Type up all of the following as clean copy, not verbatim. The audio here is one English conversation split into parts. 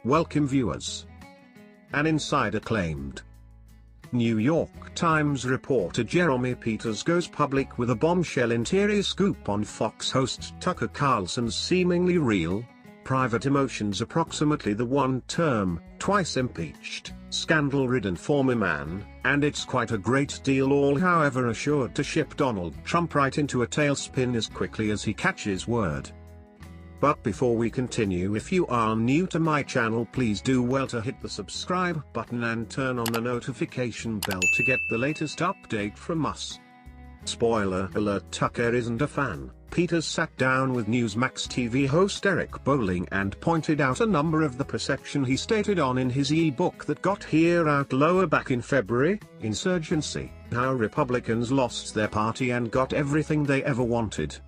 Welcome viewers. An insider claimed. New York Times reporter Jeremy Peters goes public with a bombshell interior scoop on Fox host Tucker Carlson's seemingly real, private emotions. Approximately the one-term, twice impeached, scandal-ridden former man, and it's quite a great deal, all however assured to ship Donald Trump right into a tailspin as quickly as he catches word. But before we continue, if you are new to my channel, please do well to hit the subscribe button and turn on the notification bell to get the latest update from us. Spoiler alert: Tucker isn't a fan. Peters sat down with Newsmax TV host Eric Bolling and pointed out a number of the perception he stated on in his e-book that got here out lower back in February, Insurgency: How Republicans Lost Their Party and Got Everything They Ever Wanted.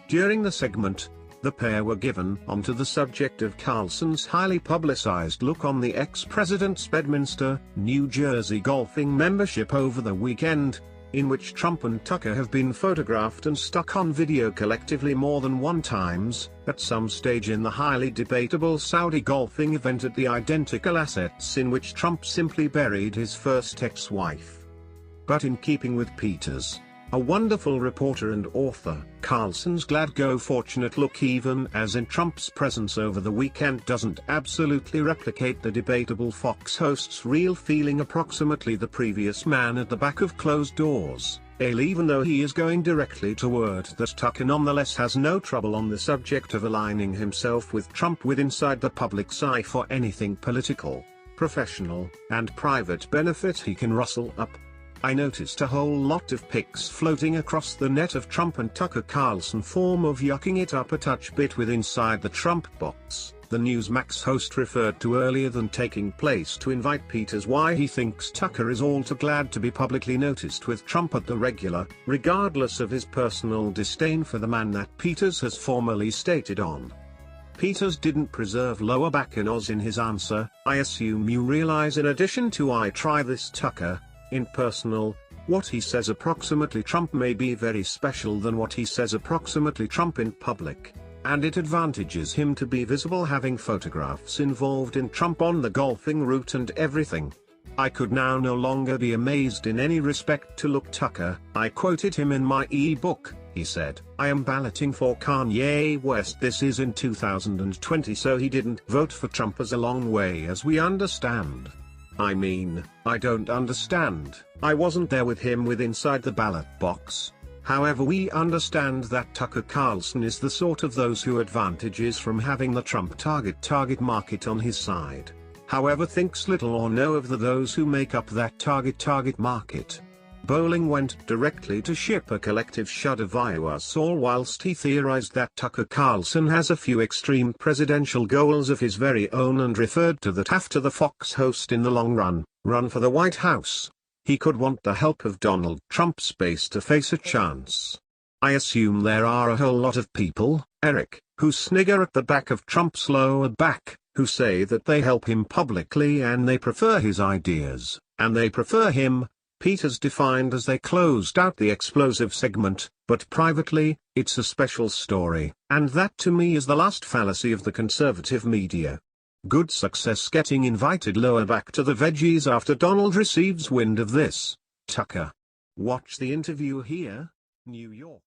During the segment, the pair were given onto the subject of Carlson's highly publicized look on the ex-president's Bedminster, New Jersey golfing membership over the weekend, in which Trump and Tucker have been photographed and stuck on video collectively more than one times, at some stage in the highly debatable Saudi golfing event at the identical assets in which Trump simply buried his first ex-wife. But in keeping with Peters, a wonderful reporter and author, Carlson's glad-go-fortunate look, even as in Trump's presence over the weekend, doesn't absolutely replicate the debatable Fox host's real feeling. Approximately the previous man at the back of closed doors, even though he is going directly to word that Tucker nonetheless has no trouble on the subject of aligning himself with Trump with inside the public's eye for anything political, professional, and private benefit he can rustle up. I noticed a whole lot of pics floating across the net of Trump and Tucker Carlson form of yucking it up a touch bit with inside the Trump box, the Newsmax host referred to earlier than taking place to invite Peters why he thinks Tucker is all too glad to be publicly noticed with Trump at the regular, regardless of his personal disdain for the man that Peters has formally stated on. Peters didn't preserve lower back in Oz in his answer. I assume you realize, in addition to I try this Tucker, in personal, what he says approximately Trump may be very special than what he says approximately Trump in public, and it advantages him to be visible, having photographs involved in Trump on the golfing route and everything. I could now no longer be amazed in any respect to look Tucker. I quoted him in my e-book. He said, I am balloting for Kanye West. This is in 2020, so he didn't vote for Trump as a long way as we understand. I mean, I don't understand. I wasn't there with him with inside the ballot box. However, we understand that Tucker Carlson is the sort of those who advantages from having the Trump target market on his side. However, thinks little or no of those who make up that target market. Bolling went directly to ship a collective shudder via us all, whilst he theorized that Tucker Carlson has a few extreme presidential goals of his very own, and referred to that after the Fox host in the long run for the White House, he could want the help of Donald Trump's base to face a chance. I assume there are a whole lot of people, Eric, who snigger at the back of Trump's lower back, who say that they help him publicly and they prefer his ideas, and they prefer him. Peters defined as they closed out the explosive segment, but privately, it's a special story, and that to me is the last fallacy of the conservative media. Good success getting invited lower back to the veggies after Donald receives wind of this, Tucker. Watch the interview here, New York.